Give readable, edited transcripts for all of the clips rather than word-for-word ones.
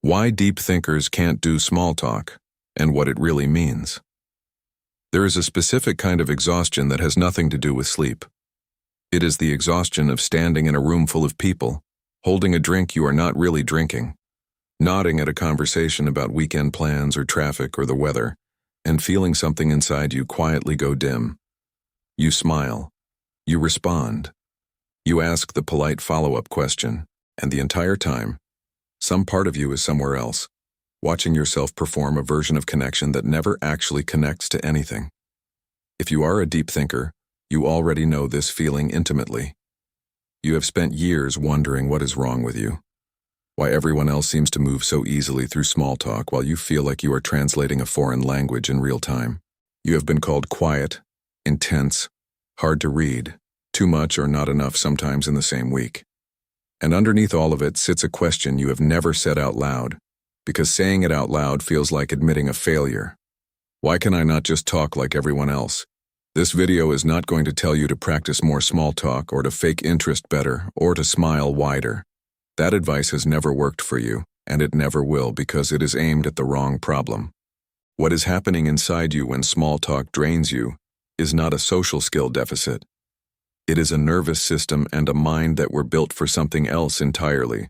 Why deep thinkers can't do small talk, and what it really means. There is a specific kind of exhaustion that has nothing to do with sleep. It is the exhaustion of standing in a room full of people, holding a drink you are not really drinking, nodding at a conversation about weekend plans or traffic or the weather, and feeling something inside you quietly go dim. You smile. You respond. You ask the polite follow-up question, and the entire time, some part of you is somewhere else, watching yourself perform a version of connection that never actually connects to anything. If you are a deep thinker, you already know this feeling intimately. You have spent years wondering what is wrong with you, why everyone else seems to move so easily through small talk while you feel like you are translating a foreign language in real time. You have been called quiet, intense, hard to read, too much or not enough sometimes in the same week. And underneath all of it sits a question you have never said out loud, because saying it out loud feels like admitting a failure. Why can I not just talk like everyone else? This video is not going to tell you to practice more small talk or to fake interest better or to smile wider. That advice has never worked for you, and it never will because it is aimed at the wrong problem. What is happening inside you when small talk drains you is not a social skill deficit. It is a nervous system and a mind that were built for something else entirely,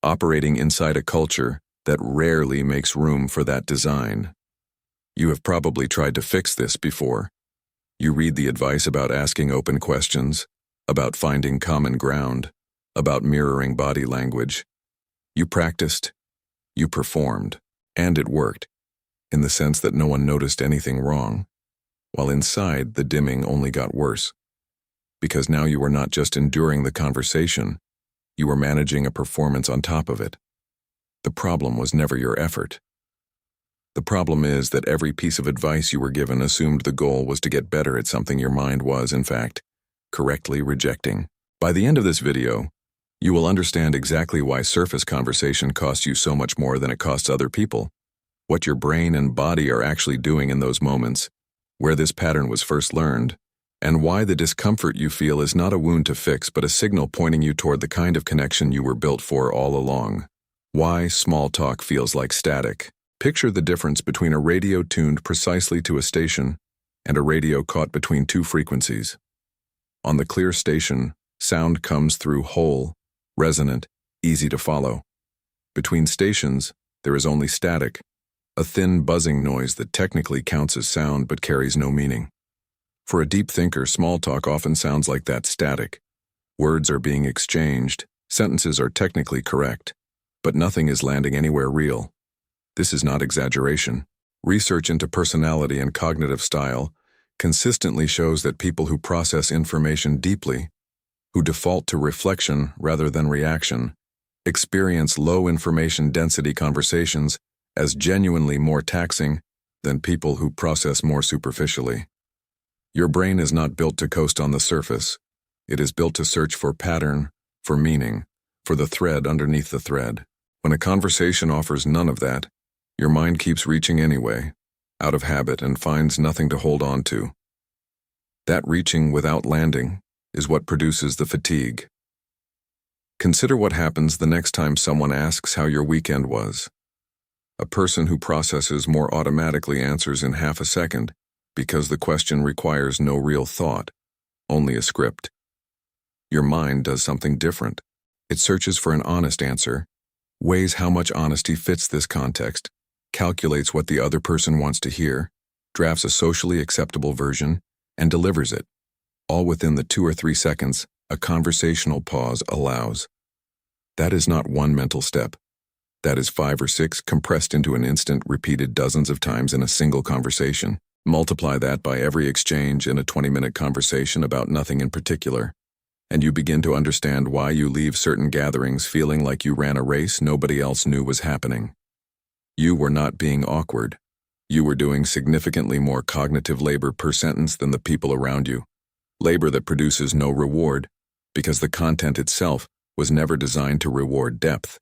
operating inside a culture that rarely makes room for that design. You have probably tried to fix this before. You read the advice about asking open questions, about finding common ground, about mirroring body language. You practiced, you performed, and it worked, in the sense that no one noticed anything wrong, while inside the dimming only got worse. Because now you were not just enduring the conversation, you were managing a performance on top of it. The problem was never your effort. The problem is that every piece of advice you were given assumed the goal was to get better at something your mind was, in fact, correctly rejecting. By the end of this video, you will understand exactly why surface conversation costs you so much more than it costs other people, what your brain and body are actually doing in those moments, where this pattern was first learned, and why the discomfort you feel is not a wound to fix but a signal pointing you toward the kind of connection you were built for all along. Why small talk feels like static. Picture the difference between a radio tuned precisely to a station and a radio caught between two frequencies. On the clear station, sound comes through whole, resonant, easy to follow. Between stations, there is only static, a thin buzzing noise that technically counts as sound but carries no meaning. For a deep thinker, small talk often sounds like that static. Words are being exchanged, sentences are technically correct, but nothing is landing anywhere real. This is not exaggeration. Research into personality and cognitive style consistently shows that people who process information deeply, who default to reflection rather than reaction, experience low information density conversations as genuinely more taxing than people who process more superficially. Your brain is not built to coast on the surface. It is built to search for pattern, for meaning, for the thread underneath the thread. When a conversation offers none of that, your mind keeps reaching anyway, out of habit, and finds nothing to hold on to. That reaching without landing is what produces the fatigue. Consider what happens the next time someone asks how your weekend was. A person who processes more automatically answers in half a second, because the question requires no real thought, only a script. Your mind does something different. It searches for an honest answer, weighs how much honesty fits this context, calculates what the other person wants to hear, drafts a socially acceptable version, and delivers it, all within the 2 or 3 seconds a conversational pause allows. That is not one mental step. That is 5 or 6 compressed into an instant, repeated dozens of times in a single conversation. Multiply that by every exchange in a 20-minute conversation about nothing in particular, and you begin to understand why you leave certain gatherings feeling like you ran a race nobody else knew was happening. You were not being awkward. You were doing significantly more cognitive labor per sentence than the people around you, labor that produces no reward, because the content itself was never designed to reward depth.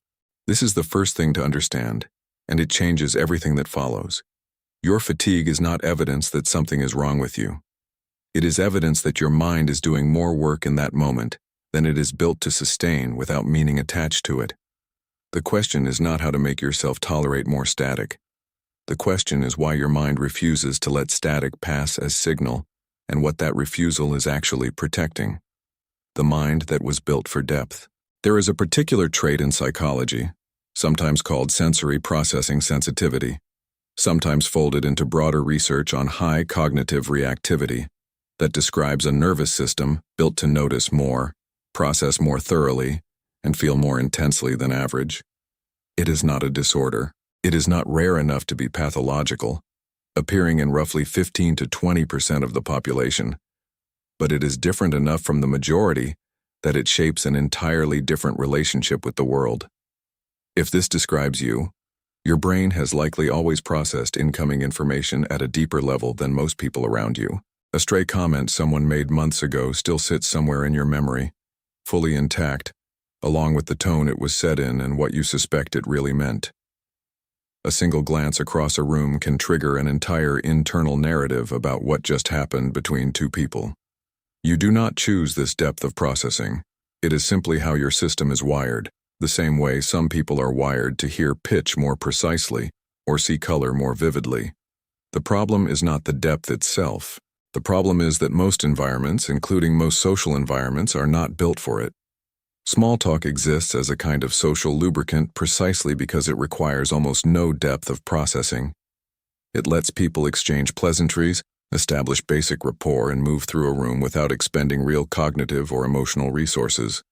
This is the first thing to understand, and it changes everything that follows. Your fatigue is not evidence that something is wrong with you. It is evidence that your mind is doing more work in that moment than it is built to sustain without meaning attached to it. The question is not how to make yourself tolerate more static. The question is why your mind refuses to let static pass as signal, and what that refusal is actually protecting. The mind that was built for depth. There is a particular trait in psychology, sometimes called sensory processing sensitivity, sometimes folded into broader research on high cognitive reactivity, that describes a nervous system built to notice more, process more thoroughly, and feel more intensely than average. It is not a disorder. It is not rare enough to be pathological, appearing in roughly 15 to 20% of the population, but it is different enough from the majority that it shapes an entirely different relationship with the world. If this describes you, your brain has likely always processed incoming information at a deeper level than most people around you. A stray comment someone made months ago still sits somewhere in your memory, fully intact, along with the tone it was said in and what you suspect it really meant. A single glance across a room can trigger an entire internal narrative about what just happened between two people. You do not choose this depth of processing. It is simply how your system is wired, the same way some people are wired to hear pitch more precisely or see color more vividly. The problem is not the depth itself. The problem is that most environments, including most social environments, are not built for it. Small talk exists as a kind of social lubricant precisely because it requires almost no depth of processing. It lets people exchange pleasantries, establish basic rapport, and move through a room without expending real cognitive or emotional resources.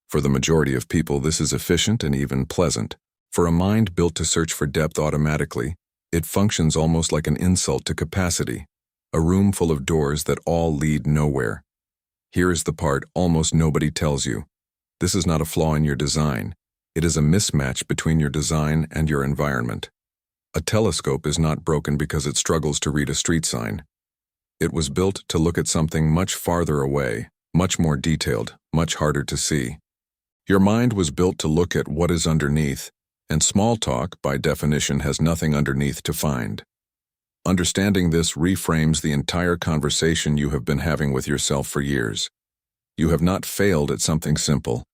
For the majority of people, this is efficient and even pleasant. For a mind built to search for depth automatically, it functions almost like an insult to capacity, a room full of doors that all lead nowhere. Here is the part almost nobody tells you. This is not a flaw in your design. It is a mismatch between your design and your environment. A telescope is not broken because it struggles to read a street sign. It was built to look at something much farther away, much more detailed, much harder to see. Your mind was built to look at what is underneath, and small talk, by definition, has nothing underneath to find. Understanding this reframes the entire conversation you have been having with yourself for years. You have not failed at something simple.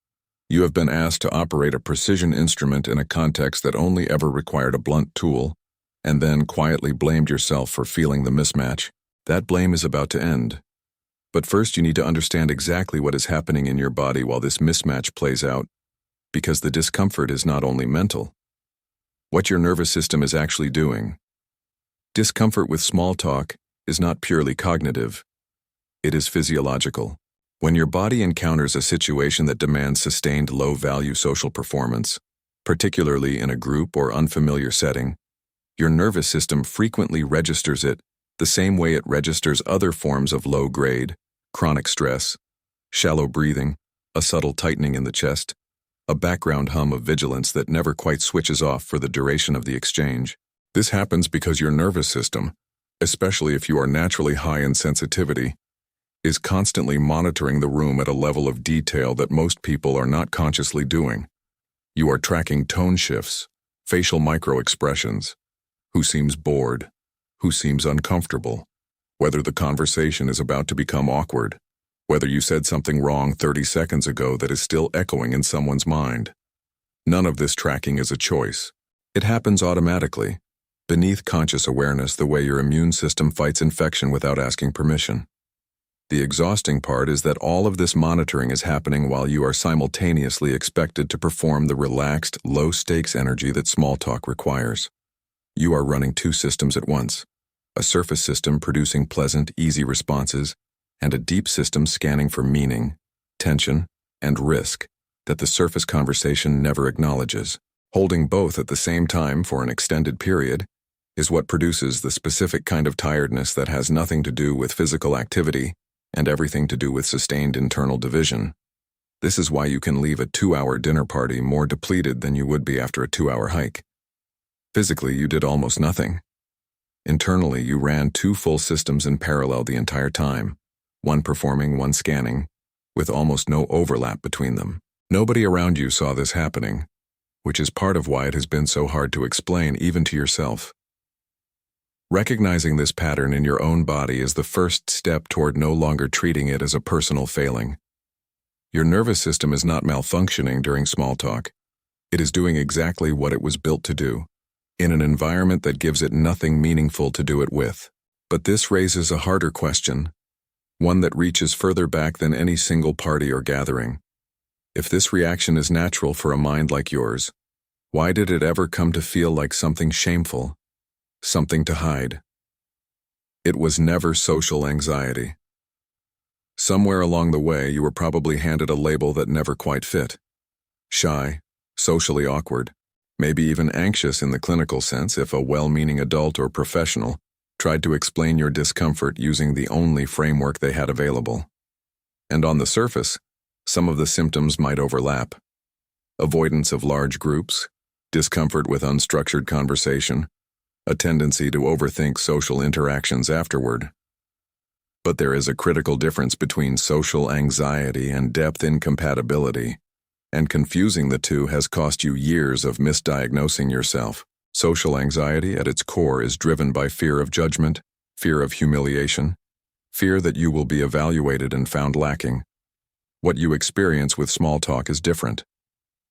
You have been asked to operate a precision instrument in a context that only ever required a blunt tool, and then quietly blamed yourself for feeling the mismatch. That blame is about to end. But first you need to understand exactly what is happening in your body while this mismatch plays out, because the discomfort is not only mental. What your nervous system is actually doing. Discomfort with small talk is not purely cognitive. It is physiological. When your body encounters a situation that demands sustained low-value social performance, particularly in a group or unfamiliar setting, your nervous system frequently registers it the same way it registers other forms of low-grade, chronic stress, shallow breathing, a subtle tightening in the chest, a background hum of vigilance that never quite switches off for the duration of the exchange. This happens because your nervous system, especially if you are naturally high in sensitivity, is constantly monitoring the room at a level of detail that most people are not consciously doing. You are tracking tone shifts, facial micro-expressions, who seems bored, who seems uncomfortable, whether the conversation is about to become awkward, whether you said something wrong 30 seconds ago that is still echoing in someone's mind. None of this tracking is a choice. It happens automatically, beneath conscious awareness, the way your immune system fights infection without asking permission. The exhausting part is that all of this monitoring is happening while you are simultaneously expected to perform the relaxed, low-stakes energy that small talk requires. You are running two systems at once, a surface system producing pleasant, easy responses, and a deep system scanning for meaning, tension, and risk that the surface conversation never acknowledges. Holding both at the same time for an extended period is what produces the specific kind of tiredness that has nothing to do with physical activity and everything to do with sustained internal division. This is why you can leave a 2-hour dinner party more depleted than you would be after a 2-hour hike. Physically, you did almost nothing. Internally, you ran 2 full systems in parallel the entire time, one performing, one scanning, with almost no overlap between them. Nobody around you saw this happening, which is part of why it has been so hard to explain even to yourself. Recognizing this pattern in your own body is the first step toward no longer treating it as a personal failing. Your nervous system is not malfunctioning during small talk. It is doing exactly what it was built to do, in an environment that gives it nothing meaningful to do it with. But this raises a harder question, one that reaches further back than any single party or gathering. If this reaction is natural for a mind like yours, why did it ever come to feel like something shameful, something to hide? It was never social anxiety. Somewhere along the way, you were probably handed a label that never quite fit. Shy, socially awkward, maybe even anxious in the clinical sense if a well-meaning adult or professional tried to explain your discomfort using the only framework they had available. And on the surface, some of the symptoms might overlap. Avoidance of large groups, discomfort with unstructured conversation, a tendency to overthink social interactions afterward. But there is a critical difference between social anxiety and depth incompatibility, and confusing the two has cost you years of misdiagnosing yourself. Social anxiety at its core is driven by fear of judgment, fear of humiliation, fear that you will be evaluated and found lacking. What you experience with small talk is different.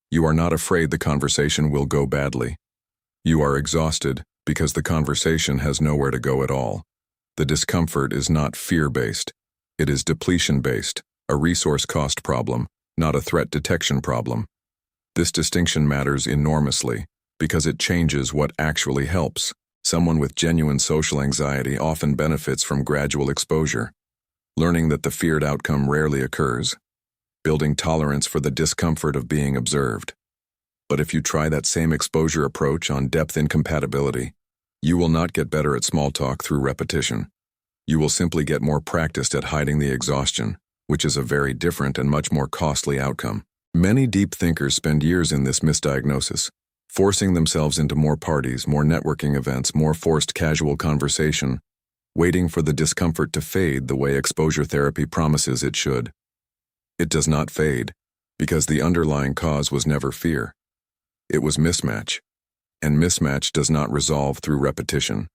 You are not afraid the conversation will go badly. You are exhausted because the conversation has nowhere to go at all. The discomfort is not fear-based. It is depletion-based, a resource cost problem, not a threat detection problem. This distinction matters enormously because it changes what actually helps. Someone with genuine social anxiety often benefits from gradual exposure, learning that the feared outcome rarely occurs, building tolerance for the discomfort of being observed. But if you try that same exposure approach on depth incompatibility, you will not get better at small talk through repetition. You will simply get more practiced at hiding the exhaustion, which is a very different and much more costly outcome. Many deep thinkers spend years in this misdiagnosis, forcing themselves into more parties, more networking events, more forced casual conversation, waiting for the discomfort to fade the way exposure therapy promises it should. It does not fade, because the underlying cause was never fear. It was mismatch, and mismatch does not resolve through repetition.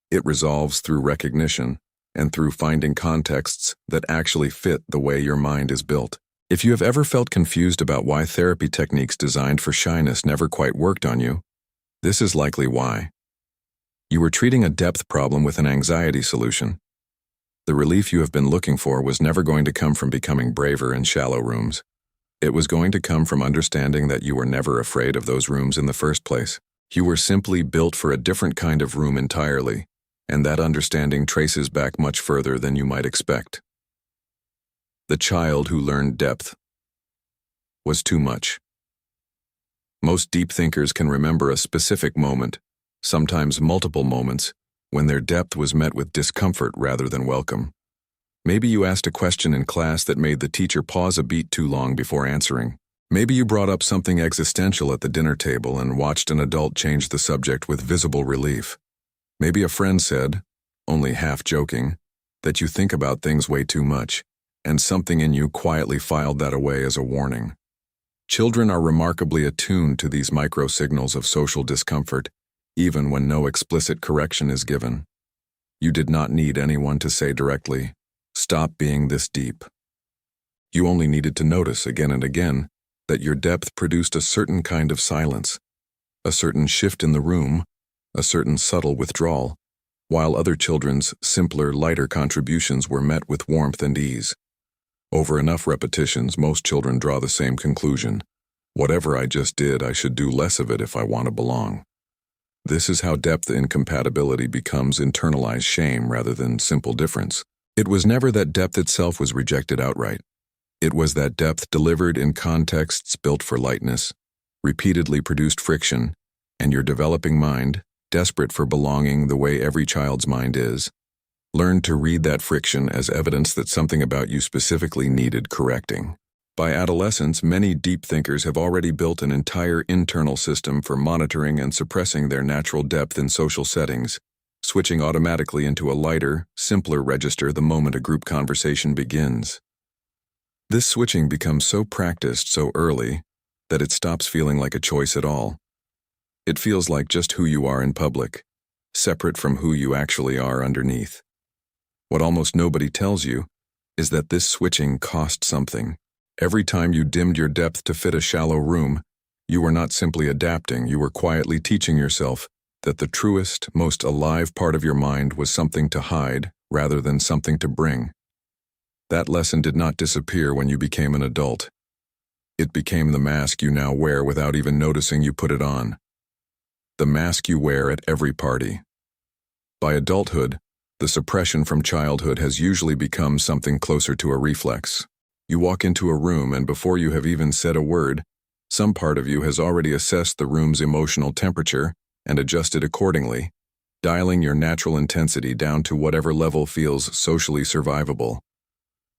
It resolves through recognition and through finding contexts that actually fit the way your mind is built. If you have ever felt confused about why therapy techniques designed for shyness never quite worked on you, this is likely why. You were treating a depth problem with an anxiety solution. The relief you have been looking for was never going to come from becoming braver in shallow rooms. It was going to come from understanding that you were never afraid of those rooms in the first place. You were simply built for a different kind of room entirely, and that understanding traces back much further than you might expect. The child who learned depth was too much. Most deep thinkers can remember a specific moment, sometimes multiple moments, when their depth was met with discomfort rather than welcome. Maybe you asked a question in class that made the teacher pause a beat too long before answering. Maybe you brought up something existential at the dinner table and watched an adult change the subject with visible relief. Maybe a friend said, only half joking, that you think about things way too much, and something in you quietly filed that away as a warning. Children are remarkably attuned to these micro-signals of social discomfort, even when no explicit correction is given. You did not need anyone to say directly, "Stop being this deep." You only needed to notice again and again that your depth produced a certain kind of silence, a certain shift in the room, a certain subtle withdrawal, while other children's simpler, lighter contributions were met with warmth and ease. Over enough repetitions, most children draw the same conclusion. Whatever I just did, I should do less of it if I want to belong. This is how depth incompatibility becomes internalized shame rather than simple difference. It was never that depth itself was rejected outright. It was that depth delivered in contexts built for lightness, repeatedly produced friction, and your developing mind, desperate for belonging the way every child's mind is, learned to read that friction as evidence that something about you specifically needed correcting. By adolescence, many deep thinkers have already built an entire internal system for monitoring and suppressing their natural depth in social settings, switching automatically into a lighter, simpler register the moment a group conversation begins. This switching becomes so practiced so early that it stops feeling like a choice at all. It feels like just who you are in public, separate from who you actually are underneath. What almost nobody tells you is that this switching cost something. Every time you dimmed your depth to fit a shallow room, You were not simply adapting, you were quietly teaching yourself that the truest, most alive part of your mind was something to hide rather than something to bring. That lesson did not disappear when you became an adult. It became the mask you now wear without even noticing you put it on. The mask you wear at every party. By adulthood, the suppression from childhood has usually become something closer to a reflex. You walk into a room and before you have even said a word, some part of you has already assessed the room's emotional temperature and adjusted accordingly, dialing your natural intensity down to whatever level feels socially survivable.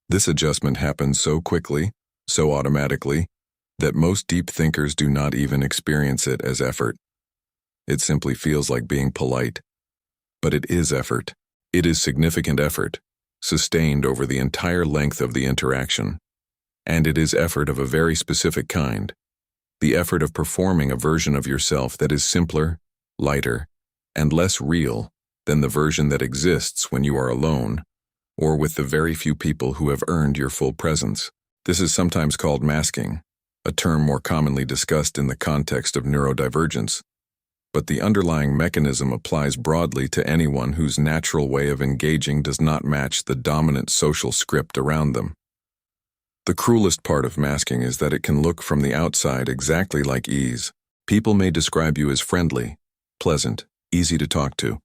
This adjustment happens so quickly, so automatically, that most deep thinkers do not even experience it as effort. It simply feels like being polite. But it is effort. It is significant effort, sustained over the entire length of the interaction. And it is effort of a very specific kind. The effort of performing a version of yourself that is simpler, lighter, and less real than the version that exists when you are alone, or with the very few people who have earned your full presence. This is sometimes called masking, a term more commonly discussed in the context of neurodivergence. But the underlying mechanism applies broadly to anyone whose natural way of engaging does not match the dominant social script around them. The cruelest part of masking is that it can look from the outside exactly like ease. People may describe you as friendly, pleasant, easy to talk to,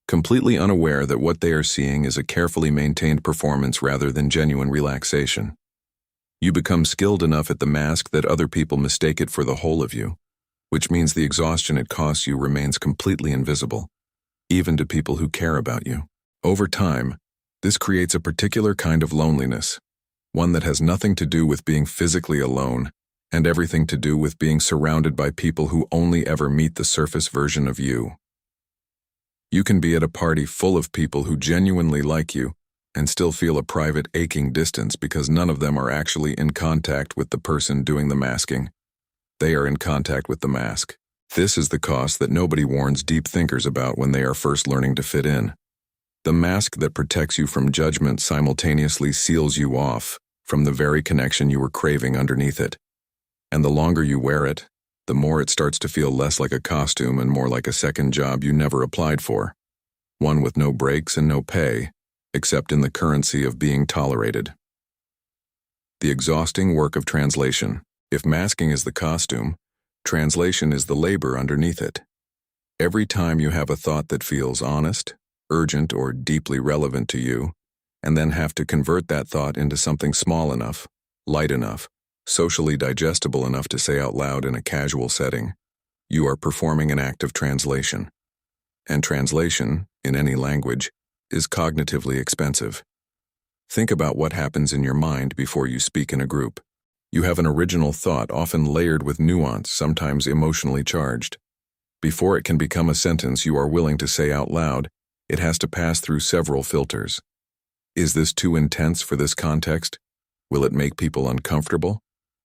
completely unaware that what they are seeing is a carefully maintained performance rather than genuine relaxation. You become skilled enough at the mask that other people mistake it for the whole of you, which means the exhaustion it costs you remains completely invisible, even to people who care about you. Over time, this creates a particular kind of loneliness, one that has nothing to do with being physically alone and everything to do with being surrounded by people who only ever meet the surface version of you. You can be at a party full of people who genuinely like you and still feel a private aching distance because none of them are actually in contact with the person doing the masking. They are in contact with the mask. This is the cost that nobody warns deep thinkers about when they are first learning to fit in. The mask that protects you from judgment simultaneously seals you off from the very connection you were craving underneath it. And the longer you wear it, the more it starts to feel less like a costume and more like a second job you never applied for. One with no breaks and no pay, except in the currency of being tolerated. The exhausting work of translation. If masking is the costume, translation is the labor underneath it. Every time you have a thought that feels honest, urgent, or deeply relevant to you, and then have to convert that thought into something small enough, light enough, socially digestible enough to say out loud in a casual setting, you are performing an act of translation. And translation, in any language, is cognitively expensive. Think about what happens in your mind before you speak in a group. You have an original thought, often layered with nuance, sometimes emotionally charged. Before it can become a sentence you are willing to say out loud, it has to pass through several filters. Is this too intense for this context? Will it make people uncomfortable?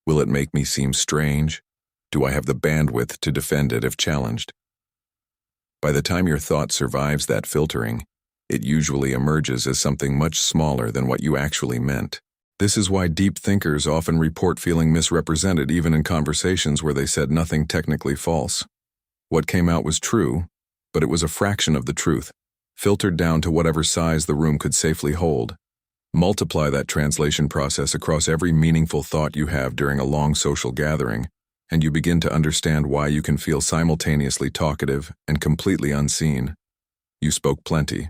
Will it make me seem strange? Do I have the bandwidth to defend it if challenged? By the time your thought survives that filtering, it usually emerges as something much smaller than what you actually meant. This is why deep thinkers often report feeling misrepresented even in conversations where they said nothing technically false. What came out was true, but it was a fraction of the truth, filtered down to whatever size the room could safely hold. Multiply that translation process across every meaningful thought you have during a long social gathering, and you begin to understand why you can feel simultaneously talkative and completely unseen. You spoke plenty.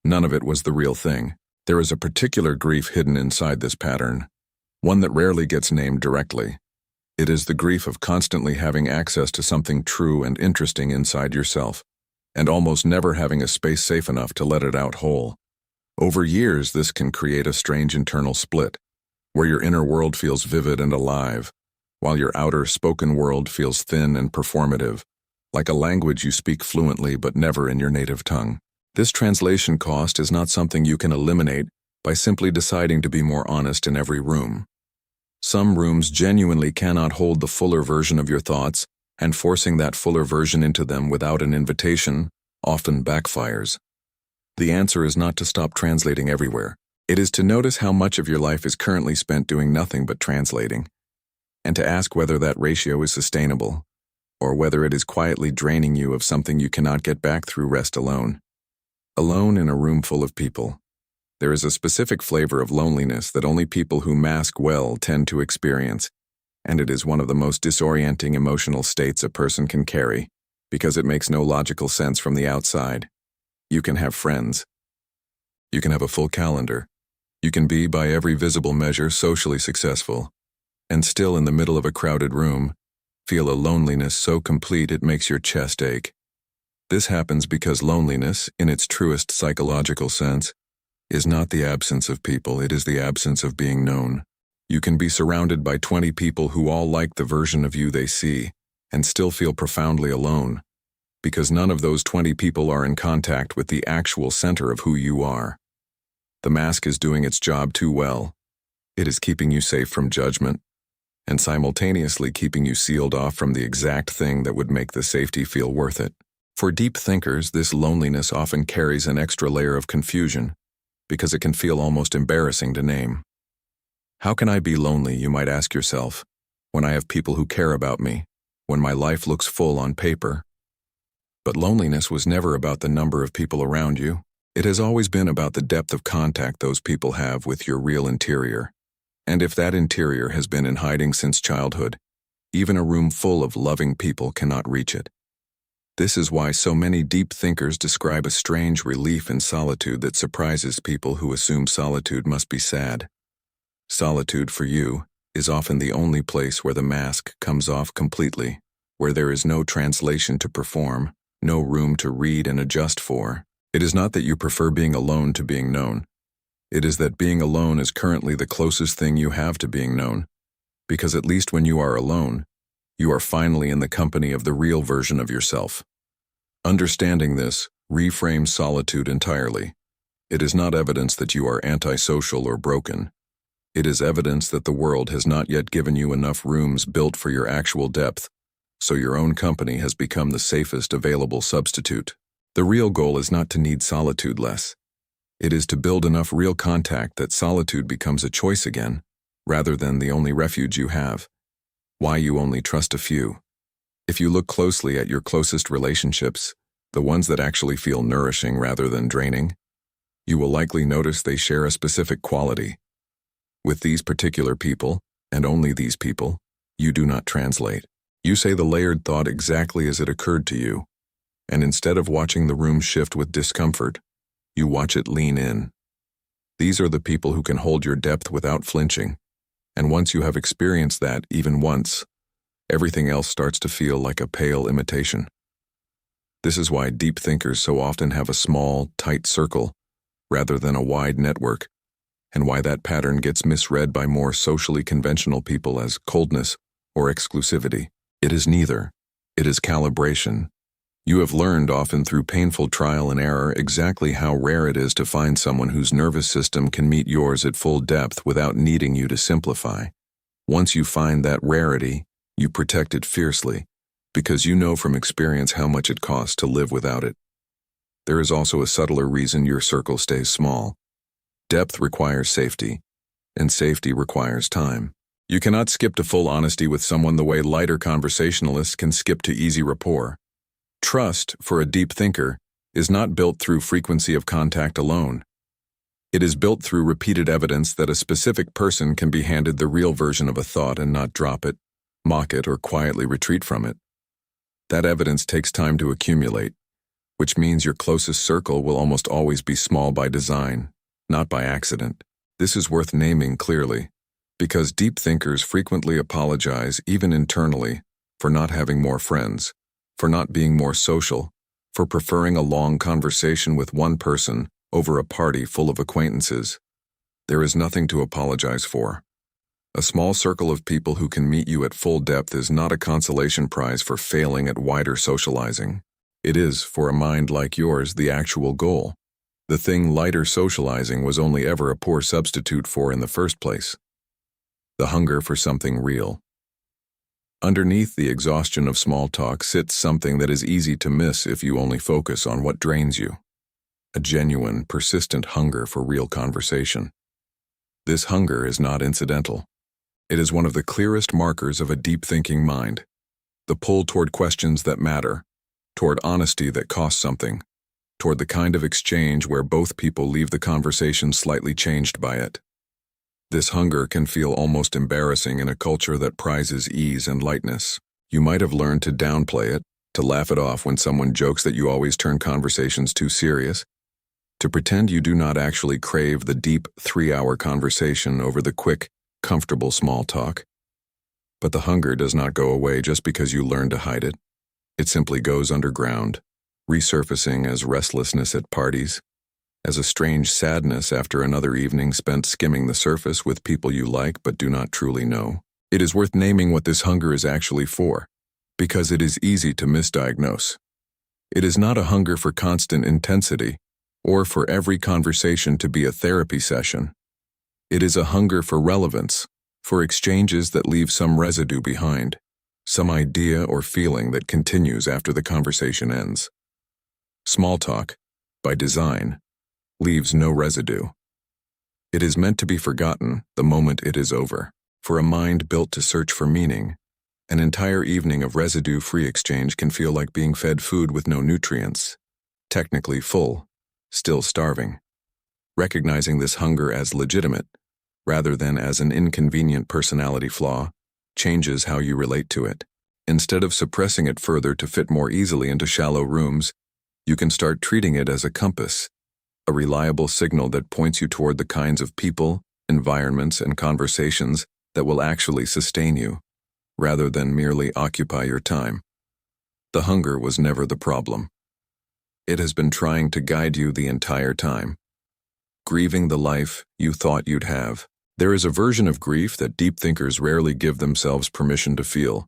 None of it was the real thing. There is a particular grief hidden inside this pattern, one that rarely gets named directly. It is the grief of constantly having access to something true and interesting inside yourself, and almost never having a space safe enough to let it out whole. Over years, this can create a strange internal split, where your inner world feels vivid and alive, while your outer spoken world feels thin and performative, like a language you speak fluently but never in your native tongue. This translation cost is not something you can eliminate by simply deciding to be more honest in every room. Some rooms genuinely cannot hold the fuller version of your thoughts, and forcing that fuller version into them without an invitation often backfires. The answer is not to stop translating everywhere. It is to notice how much of your life is currently spent doing nothing but translating. and to ask whether that ratio is sustainable, or whether it is quietly draining you of something you cannot get back through rest alone. Alone in a room full of people. There is a specific flavor of loneliness that only people who mask well tend to experience, and it is one of the most disorienting emotional states a person can carry, because it makes no logical sense from the outside. You can have friends. You can have a full calendar. You can be, by every visible measure, socially successful, and still in the middle of a crowded room, feel a loneliness so complete it makes your chest ache. This happens because loneliness, in its truest psychological sense, is not the absence of people, it is the absence of being known. You can be surrounded by 20 people who all like the version of you they see, and still feel profoundly alone, because none of those 20 people are in contact with the actual center of who you are. The mask is doing its job too well. It is keeping you safe from judgment, and simultaneously keeping you sealed off from the exact thing that would make the safety feel worth it. For deep thinkers, this loneliness often carries an extra layer of confusion, because it can feel almost embarrassing to name. How can I be lonely, you might ask yourself, when I have people who care about me, when my life looks full on paper? But loneliness was never about the number of people around you. It has always been about the depth of contact those people have with your real interior. And if that interior has been in hiding since childhood, even a room full of loving people cannot reach it. This is why so many deep thinkers describe a strange relief in solitude that surprises people who assume solitude must be sad. Solitude, for you, is often the only place where the mask comes off completely, where there is no translation to perform, no room to read and adjust for. It is not that you prefer being alone to being known. It is that being alone is currently the closest thing you have to being known, because at least when you are alone, you are finally in the company of the real version of yourself. Understanding this reframes solitude entirely. It is not evidence that you are antisocial or broken. It is evidence that the world has not yet given you enough rooms built for your actual depth, so your own company has become the safest available substitute. The real goal is not to need solitude less. It is to build enough real contact that solitude becomes a choice again, rather than the only refuge you have. Why you only trust a few. If you look closely at your closest relationships, the ones that actually feel nourishing rather than draining, you will likely notice they share a specific quality. With these particular people, and only these people, you do not translate. You say the layered thought exactly as it occurred to you, and instead of watching the room shift with discomfort, you watch it lean in. These are the people who can hold your depth without flinching, and once you have experienced that, even once, everything else starts to feel like a pale imitation. This is why deep thinkers so often have a small, tight circle, rather than a wide network, and why that pattern gets misread by more socially conventional people as coldness or exclusivity. It is neither. It is calibration. You have learned, often through painful trial and error, exactly how rare it is to find someone whose nervous system can meet yours at full depth without needing you to simplify. Once you find that rarity, you protect it fiercely, because you know from experience how much it costs to live without it. There is also a subtler reason your circle stays small. Depth requires safety, and safety requires time. You cannot skip to full honesty with someone the way lighter conversationalists can skip to easy rapport. Trust, for a deep thinker, is not built through frequency of contact alone. It is built through repeated evidence that a specific person can be handed the real version of a thought and not drop it, mock it, or quietly retreat from it. That evidence takes time to accumulate, which means your closest circle will almost always be small by design, not by accident. This is worth naming clearly, because deep thinkers frequently apologize, even internally, for not having more friends, for not being more social, for preferring a long conversation with one person over a party full of acquaintances. There is nothing to apologize for. A small circle of people who can meet you at full depth is not a consolation prize for failing at wider socializing. It is, for a mind like yours, the actual goal. The thing lighter socializing was only ever a poor substitute for in the first place. The hunger for something real. Underneath the exhaustion of small talk sits something that is easy to miss if you only focus on what drains you. A genuine, persistent hunger for real conversation. This hunger is not incidental. It is one of the clearest markers of a deep-thinking mind. The pull toward questions that matter, toward honesty that costs something, toward the kind of exchange where both people leave the conversation slightly changed by it. This hunger can feel almost embarrassing in a culture that prizes ease and lightness. You might have learned to downplay it, to laugh it off when someone jokes that you always turn conversations too serious, to pretend you do not actually crave the deep 3-hour conversation over the quick, comfortable small talk. But the hunger does not go away just because you learn to hide it. It simply goes underground, resurfacing as restlessness at parties, as a strange sadness after another evening spent skimming the surface with people you like but do not truly know. It is worth naming what this hunger is actually for, because it is easy to misdiagnose. It is not a hunger for constant intensity, or for every conversation to be a therapy session. It is a hunger for relevance, for exchanges that leave some residue behind, some idea or feeling that continues after the conversation ends. Small talk, by design, leaves no residue. It is meant to be forgotten the moment it is over. For a mind built to search for meaning, an entire evening of residue-free exchange can feel like being fed food with no nutrients, technically full, still starving. Recognizing this hunger as legitimate, rather than as an inconvenient personality flaw, changes how you relate to it. Instead of suppressing it further to fit more easily into shallow rooms, you can start treating it as a compass, a reliable signal that points you toward the kinds of people, environments, and conversations that will actually sustain you, rather than merely occupy your time. The hunger was never the problem. It has been trying to guide you the entire time. Grieving the life you thought you'd have. There is a version of grief that deep thinkers rarely give themselves permission to feel,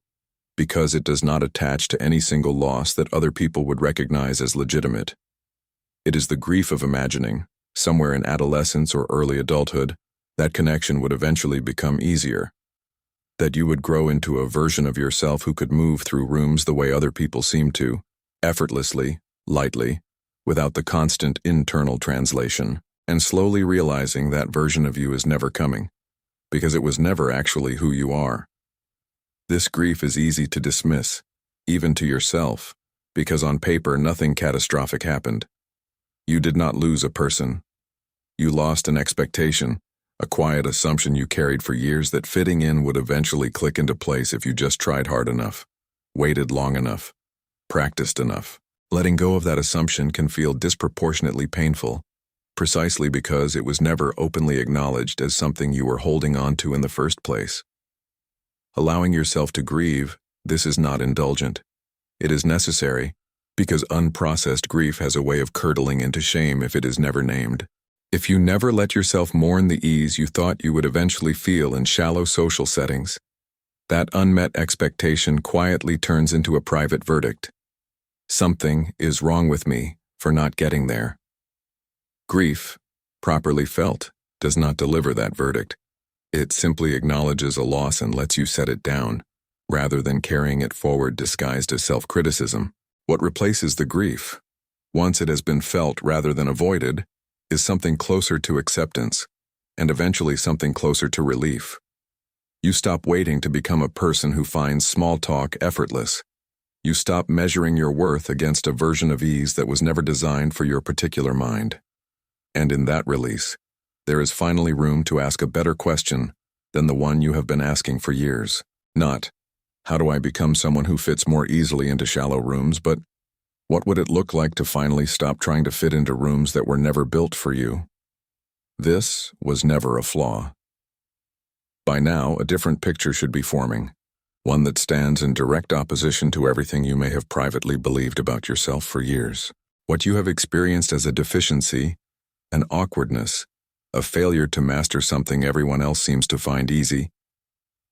because it does not attach to any single loss that other people would recognize as legitimate. It is the grief of imagining, somewhere in adolescence or early adulthood, that connection would eventually become easier, that you would grow into a version of yourself who could move through rooms the way other people seem to, effortlessly, lightly, without the constant internal translation, and slowly realizing that version of you is never coming, because it was never actually who you are. This grief is easy to dismiss, even to yourself, because on paper nothing catastrophic happened. You did not lose a person. You lost an expectation, a quiet assumption you carried for years that fitting in would eventually click into place if you just tried hard enough, waited long enough, practiced enough. Letting go of that assumption can feel disproportionately painful, precisely because it was never openly acknowledged as something you were holding on to in the first place. Allowing yourself to grieve, this is not indulgent. It is necessary, because unprocessed grief has a way of curdling into shame if it is never named. If you never let yourself mourn the ease you thought you would eventually feel in shallow social settings, that unmet expectation quietly turns into a private verdict. Something is wrong with me for not getting there. Grief, properly felt, does not deliver that verdict. It simply acknowledges a loss and lets you set it down, rather than carrying it forward disguised as self-criticism. What replaces the grief, once it has been felt rather than avoided, is something closer to acceptance, and eventually something closer to relief. You stop waiting to become a person who finds small talk effortless. You stop measuring your worth against a version of ease that was never designed for your particular mind. And in that release, there is finally room to ask a better question than the one you have been asking for years. Not, how do I become someone who fits more easily into shallow rooms, but what would it look like to finally stop trying to fit into rooms that were never built for you? This was never a flaw. By now, a different picture should be forming, one that stands in direct opposition to everything you may have privately believed about yourself for years. What you have experienced as a deficiency, an awkwardness, a failure to master something everyone else seems to find easy,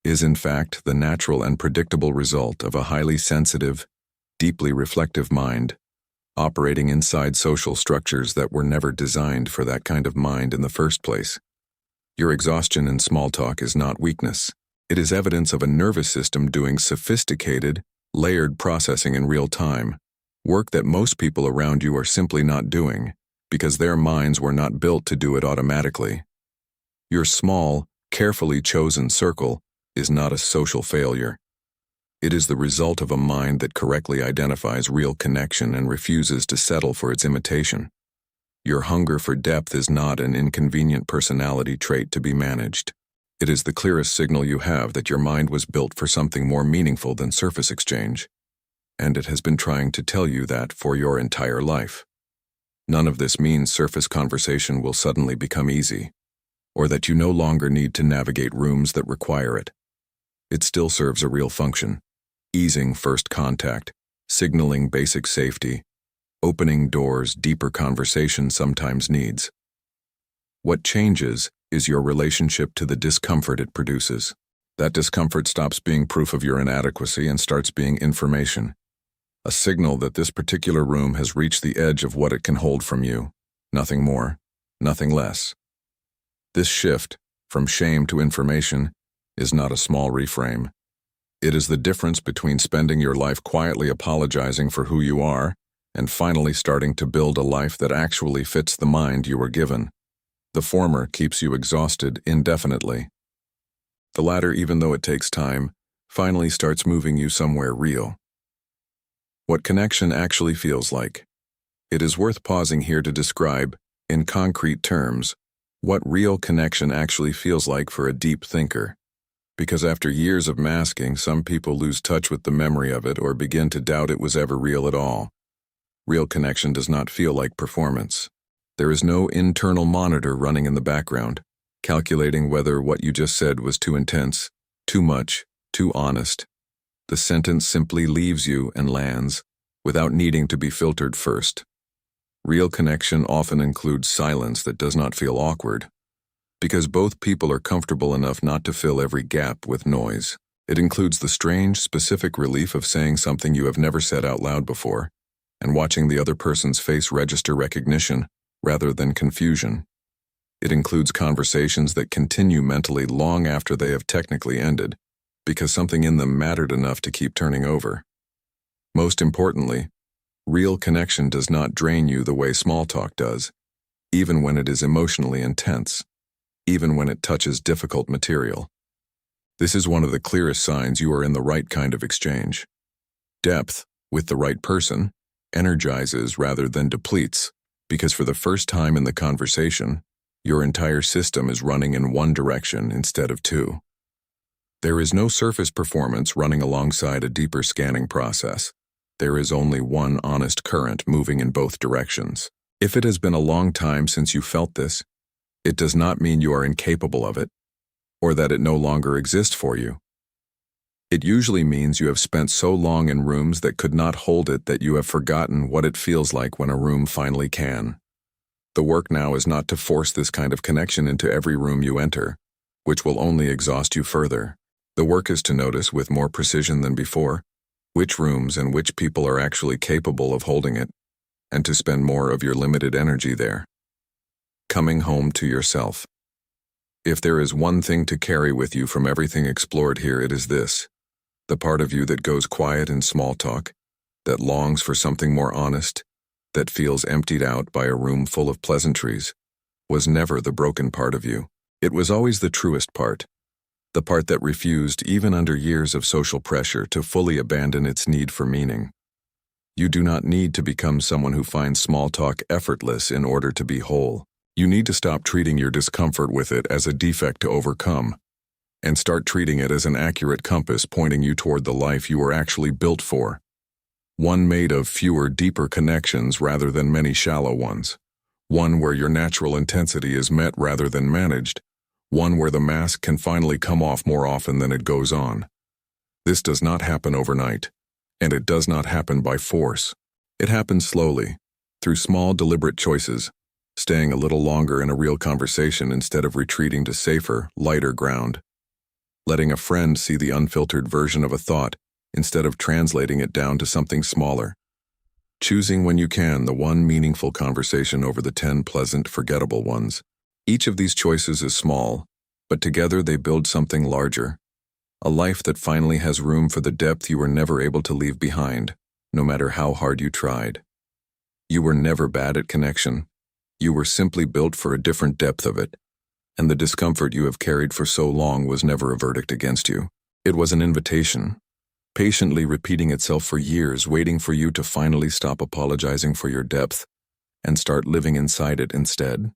is in fact the natural and predictable result of a highly sensitive, deeply reflective mind, operating inside social structures that were never designed for that kind of mind in the first place. Your exhaustion in small talk is not weakness. It is evidence of a nervous system doing sophisticated, layered processing in real time, work that most people around you are simply not doing, because their minds were not built to do it automatically. Your small, carefully chosen circle is not a social failure. It is the result of a mind that correctly identifies real connection and refuses to settle for its imitation. Your hunger for depth is not an inconvenient personality trait to be managed. It is the clearest signal you have that your mind was built for something more meaningful than surface exchange, and it has been trying to tell you that for your entire life. None of this means surface conversation will suddenly become easy, or that you no longer need to navigate rooms that require it. It still serves a real function, easing first contact, signaling basic safety, opening doors deeper conversation sometimes needs. What changes is your relationship to the discomfort it produces. That discomfort stops being proof of your inadequacy and starts being information, a signal that this particular room has reached the edge of what it can hold from you, nothing more, nothing less. This shift, from shame to information, is not a small reframe. It is the difference between spending your life quietly apologizing for who you are and finally starting to build a life that actually fits the mind you were given. The former keeps you exhausted indefinitely. The latter, even though it takes time, finally starts moving you somewhere real. What connection actually feels like. It is worth pausing here to describe, in concrete terms, what real connection actually feels like for a deep thinker. Because after years of masking, some people lose touch with the memory of it or begin to doubt it was ever real at all. Real connection does not feel like performance. There is no internal monitor running in the background, calculating whether what you just said was too intense, too much, too honest. The sentence simply leaves you and lands, without needing to be filtered first. Real connection often includes silence that does not feel awkward, because both people are comfortable enough not to fill every gap with noise. It includes the strange, specific relief of saying something you have never said out loud before, and watching the other person's face register recognition rather than confusion. It includes conversations that continue mentally long after they have technically ended, because something in them mattered enough to keep turning over. Most importantly, real connection does not drain you the way small talk does, even when it is emotionally intense, even when it touches difficult material. This is one of the clearest signs you are in the right kind of exchange. Depth, with the right person, energizes rather than depletes, because for the first time in the conversation, your entire system is running in one direction instead of two. There is no surface performance running alongside a deeper scanning process. There is only one honest current moving in both directions. If it has been a long time since you felt this, it does not mean you are incapable of it, or that it no longer exists for you. It usually means you have spent so long in rooms that could not hold it that you have forgotten what it feels like when a room finally can. The work now is not to force this kind of connection into every room you enter, which will only exhaust you further. The work is to notice with more precision than before which rooms and which people are actually capable of holding it, and to spend more of your limited energy there. Coming home to yourself. If there is one thing to carry with you from everything explored here, it is this: the part of you that goes quiet in small talk, that longs for something more honest, that feels emptied out by a room full of pleasantries, was never the broken part of you. It was always the truest part, the part that refused, even under years of social pressure, to fully abandon its need for meaning. You do not need to become someone who finds small talk effortless in order to be whole. You need to stop treating your discomfort with it as a defect to overcome, and start treating it as an accurate compass pointing you toward the life you were actually built for. One made of fewer, deeper connections rather than many shallow ones. One where your natural intensity is met rather than managed. One where the mask can finally come off more often than it goes on. This does not happen overnight, and it does not happen by force. It happens slowly, through small, deliberate choices, staying a little longer in a real conversation instead of retreating to safer, lighter ground. Letting a friend see the unfiltered version of a thought instead of translating it down to something smaller. Choosing when you can the one meaningful conversation over the 10 pleasant, forgettable ones. Each of these choices is small, but together they build something larger. A life that finally has room for the depth you were never able to leave behind, no matter how hard you tried. You were never bad at connection. You were simply built for a different depth of it. and the discomfort you have carried for so long was never a verdict against you. It was an invitation, patiently repeating itself for years, waiting for you to finally stop apologizing for your depth and start living inside it instead.